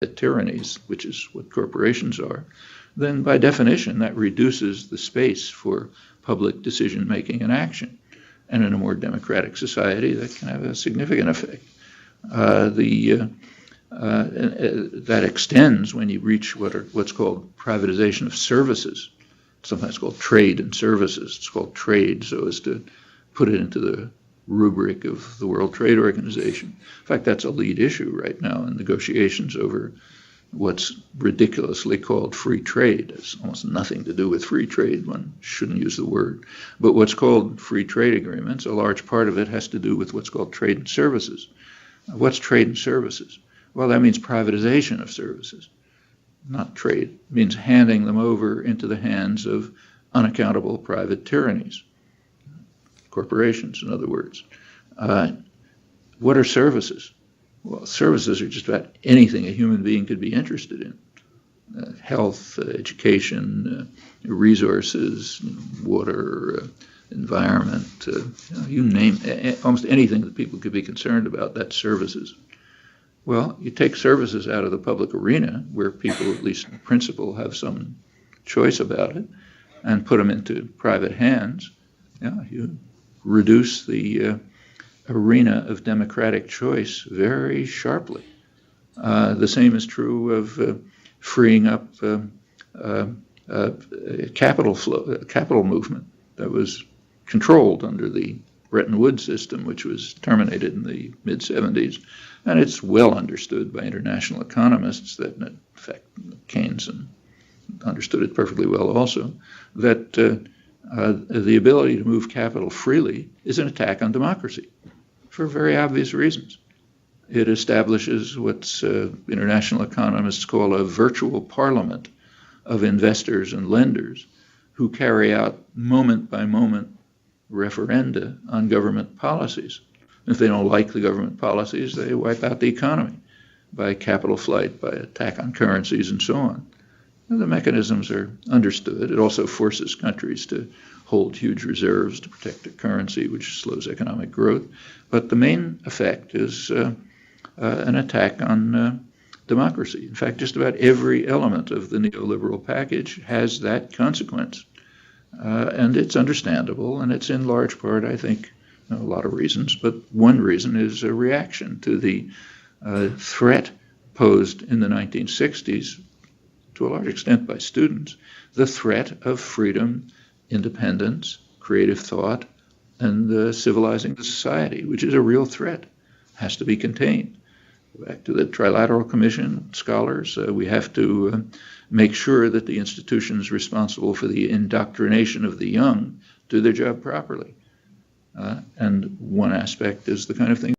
tyrannies, which is what corporations are, then by definition that reduces the space for public decision-making and action. And in a more democratic society, that can have a significant effect. That extends when you reach what's called privatization of services, sometimes called trade and services. It's called trade so as to put it into the rubric of the World Trade Organization. In fact, that's a lead issue right now in negotiations over what's ridiculously called free trade. It's almost nothing to do with free trade. One shouldn't use the word. But what's called free trade agreements, a large part of it has to do with what's called trade and services. What's trade and services? Well, that means privatization of services, not trade. It means handing them over into the hands of unaccountable private tyrannies, corporations, in other words. What are services? Well, services are just about anything a human being could be interested in. Health, education, resources, water, environment, you name it, almost anything that people could be concerned about, that's services. Well, you take services out of the public arena, where people, at least in principle, have some choice about it, and put them into private hands. You reduce the arena of democratic choice very sharply. The same is true of freeing up capital movement that was controlled under the Bretton Woods system, which was terminated in the mid-70s. And it's well understood by international economists that, in fact, Keynes understood it perfectly well also, that the ability to move capital freely is an attack on democracy for very obvious reasons. It establishes what international economists call a virtual parliament of investors and lenders who carry out moment-by-moment referenda on government policies. If they don't like the government policies, they wipe out the economy by capital flight, by attack on currencies, and so on. And the mechanisms are understood. It also forces countries to hold huge reserves to protect their currency, which slows economic growth. But the main effect is an attack on democracy. In fact, just about every element of the neoliberal package has that consequence. And it's understandable, and it's in large part, I think, a lot of reasons, but one reason is a reaction to the threat posed in the 1960s, to a large extent by students, the threat of freedom, independence, creative thought, and civilizing the society, which is a real threat, has to be contained. Back to the Trilateral Commission scholars, we have to make sure that the institutions responsible for the indoctrination of the young do their job properly. And one aspect is the kind of thing